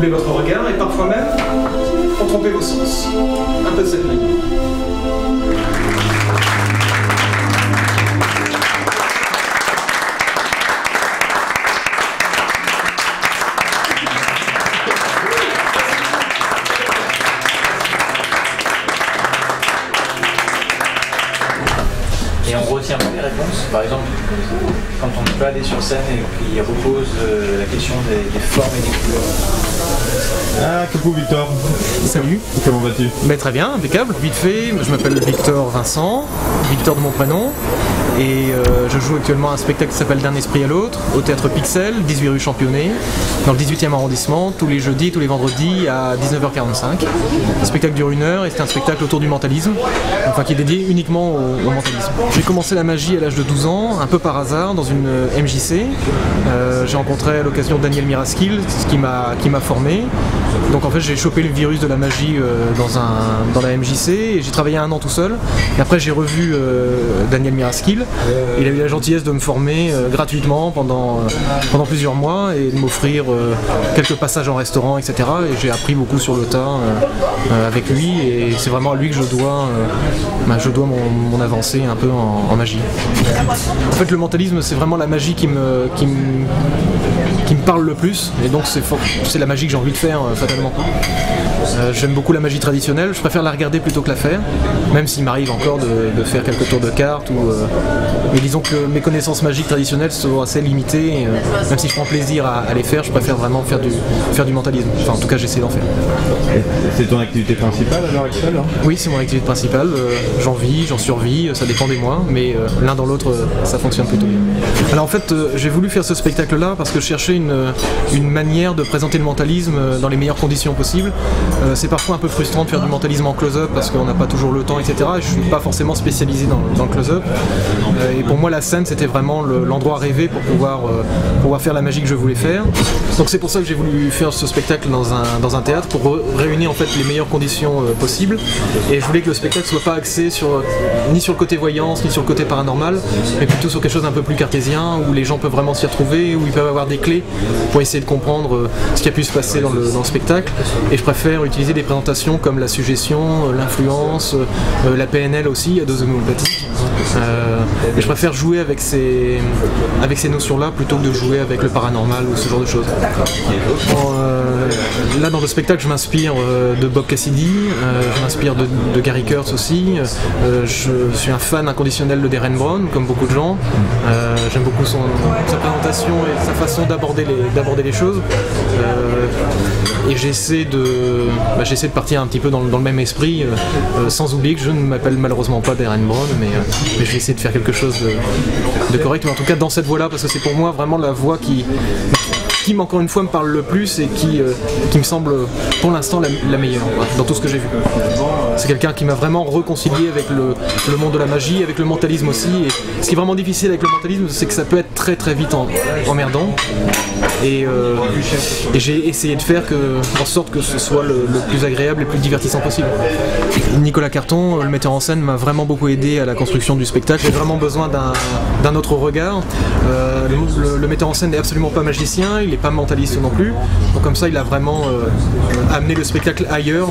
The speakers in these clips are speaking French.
troubler votre regard et parfois même pour tromper vos sens. Un peu de cette manière. Et on retient pas les réponses. Par exemple, quand on peut aller sur scène et qu'il repose la question des formes et des couleurs. Ah, coucou Victor. Salut. Comment vas-tu? Très bien, impeccable. Vite fait, je m'appelle Victor Vincent, Victor de mon prénom, et je joue actuellement un spectacle qui s'appelle D'un esprit à l'autre, au théâtre Pixel, 18 rue Championnet, dans le 18e arrondissement, tous les jeudis, tous les vendredis à 19h45. Le spectacle dure 1 heure et c'est un spectacle autour du mentalisme, enfin qui est dédié uniquement au mentalisme. J'ai commencé la magie à l'âge de 12 ans, un peu par hasard, dans une MJC. J'ai rencontré à l'occasion Daniel Miraskil, qui m'a formé. Donc en fait j'ai chopé le virus de la magie dans la MJC et j'ai travaillé 1 an tout seul. Et après j'ai revu Daniel Miraskil. Il a eu la gentillesse de me former gratuitement pendant plusieurs mois et de m'offrir quelques passages en restaurant, etc. Et j'ai appris beaucoup sur le tas avec lui et c'est vraiment à lui que je dois mon avancée un peu en magie. En fait le mentalisme c'est vraiment la magie qui me parle le plus et donc c'est la magie que j'ai envie de faire fatalement. J'aime beaucoup la magie traditionnelle, je préfère la regarder plutôt que la faire, même s'il m'arrive encore de faire quelques tours de cartes mais disons que mes connaissances magiques traditionnelles sont assez limitées et, même si je prends plaisir à les faire, je préfère vraiment faire du mentalisme, enfin en tout cas j'essaie d'en faire. C'est ton activité principale à l'heure actuelle, hein? Oui, c'est mon activité principale, j'en vis, j'en survis, ça dépend des mois, mais l'un dans l'autre ça fonctionne plutôt bien. Alors en fait j'ai voulu faire ce spectacle là parce que je cherchais une manière de présenter le mentalisme dans les meilleures conditions possibles. C'est parfois un peu frustrant de faire du mentalisme en close-up parce qu'on n'a pas toujours le temps, etc. Je ne suis pas forcément spécialisé dans le close-up. Et pour moi la scène c'était vraiment l'endroit rêvé pour pouvoir faire la magie que je voulais faire. Donc c'est pour ça que j'ai voulu faire ce spectacle dans un théâtre pour réunir en fait les meilleures conditions possibles. Et je voulais que le spectacle soit pas axé ni sur le côté voyance, ni sur le côté paranormal, mais plutôt sur quelque chose d'un peu plus cartésien où les gens peuvent vraiment s'y retrouver, où ils peuvent avoir des clés pour essayer de comprendre ce qui a pu se passer dans le spectacle. Et je préfère utiliser des présentations comme la suggestion, l'influence, la PNL aussi, la dose homéopathique. Et je préfère jouer avec ces notions-là plutôt que de jouer avec le paranormal ou ce genre de choses. Là dans le spectacle je m'inspire de Bob Cassidy, je m'inspire de Gary Kurtz aussi, je suis un fan inconditionnel de Darren Brown comme beaucoup de gens, j'aime beaucoup sa présentation et sa façon d'aborder les choses. Et j'essaie de partir un petit peu dans le même esprit, sans oublier que je ne m'appelle malheureusement pas Darren Brown, mais je vais essayer de faire quelque chose de correct, mais en tout cas dans cette voie-là, parce que c'est pour moi vraiment la voie qui encore une fois me parle le plus et qui me semble pour l'instant la meilleure dans tout ce que j'ai vu. C'est quelqu'un qui m'a vraiment réconcilié avec le monde de la magie, avec le mentalisme aussi. Et ce qui est vraiment difficile avec le mentalisme, c'est que ça peut être très très vite emmerdant. Et j'ai essayé de faire en sorte que ce soit le plus agréable et le plus divertissant possible. Nicolas Carton, le metteur en scène, m'a vraiment beaucoup aidé à la construction du spectacle. J'ai vraiment besoin d'un autre regard. Le metteur en scène n'est absolument pas magicien, il n'est pas mentaliste non plus. Donc comme ça, il a vraiment amené le spectacle ailleurs,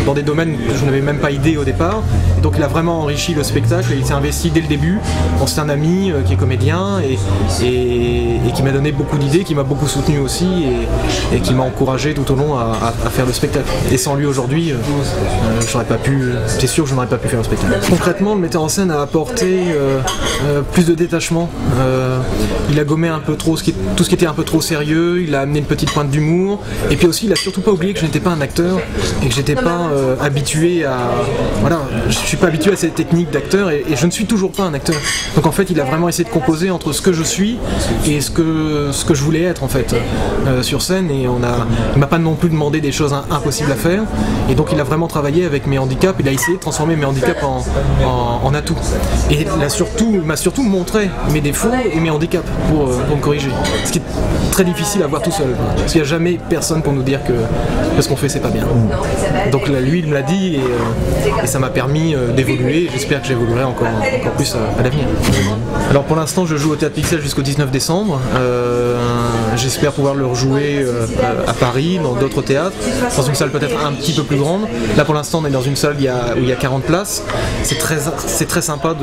dans des domaines que je n'avais même pas idée au départ. Et donc il a vraiment enrichi le spectacle et il s'est investi dès le début. Bon, c'est un ami qui est comédien et qui m'a donné beaucoup d'idées, qui m'a beaucoup soutenu aussi et qui m'a encouragé tout au long à faire le spectacle. Et sans lui aujourd'hui, c'est sûr que je n'aurais pas pu faire le spectacle. Concrètement, le metteur en scène a apporté plus de détachement. Il a gommé un peu trop tout ce qui était un peu trop sérieux, il a amené une petite pointe d'humour, et puis aussi il a surtout pas oublié que je n'étais pas un acteur et que j'étais pas habitué à... Voilà, je suis pas habitué à cette technique d'acteur et je ne suis toujours pas un acteur. Donc en fait il a vraiment essayé de composer entre ce que je suis et ce que je voulais être en fait sur scène, et il m'a pas non plus demandé des choses impossibles à faire, et donc il a vraiment travaillé avec mes handicaps, il a essayé de transformer mes handicaps en atouts. Et il m'a surtout montré mes défauts et mes handicaps pour me corriger. Ce qui est très difficile à voir tout seul, parce qu'il n'y a jamais personne pour nous dire que ce qu'on fait c'est pas bien. Donc là, lui il me l'a dit et ça m'a permis d'évoluer, j'espère que j'évoluerai encore plus à l'avenir. Alors pour l'instant je joue au Théâtre Pixel jusqu'au 19 décembre, j'espère pouvoir le rejouer à Paris, dans d'autres théâtres, dans une salle peut-être un petit peu plus grande. Là pour l'instant on est dans une salle où il y a 40 places. C'est très sympa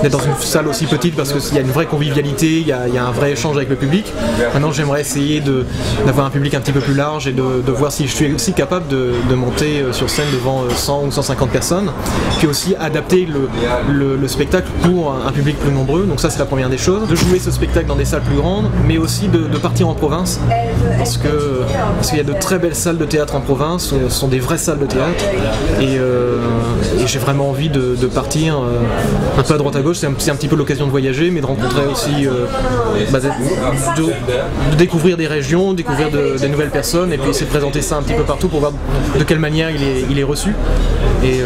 d'être dans une salle aussi petite parce qu'il y a une vraie convivialité, il y a un vrai échange avec le public. Maintenant j'aimerais essayer d'avoir un public un petit peu plus large et de voir si je suis aussi capable de monter sur scène devant 100 ou 150 personnes, puis aussi adapter le spectacle pour un public plus nombreux. Donc ça c'est la première des choses, de jouer ce spectacle dans des salles plus grandes, mais aussi de partir en province, parce qu'il y a de très belles salles de théâtre en province, ce sont des vraies salles de théâtre, et j'ai vraiment envie de partir un peu à droite à gauche. C'est un petit peu l'occasion de voyager, mais de rencontrer aussi, de découvrir des régions, découvrir des nouvelles personnes, et puis essayer de présenter ça un petit peu partout pour voir de quelle manière il est reçu. Et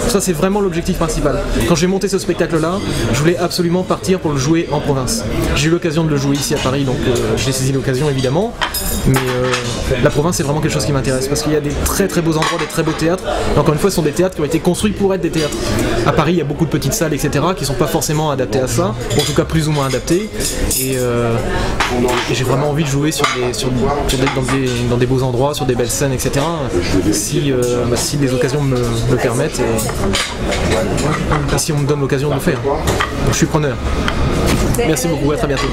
ça c'est vraiment l'objectif principal. Quand j'ai monté ce spectacle-là, je voulais absolument partir pour le jouer en province. J'ai eu l'occasion de le jouer ici à Paris, donc j'ai saisi l'occasion évidemment, mais la province c'est vraiment quelque chose qui m'intéresse, parce qu'il y a des très très beaux endroits, des très beaux théâtres, et encore une fois ce sont des théâtres qui ont été construits pour être des théâtres. À Paris il y a beaucoup de petites salles etc. qui ne sont pas forcément adaptées à ça, ou en tout cas plus ou moins adaptées, et j'ai vraiment envie de jouer dans des beaux endroits, sur des belles scènes etc. Si les occasions me le permettent, et si on me donne l'occasion de le faire. Donc je suis preneur. Merci beaucoup, à très bientôt.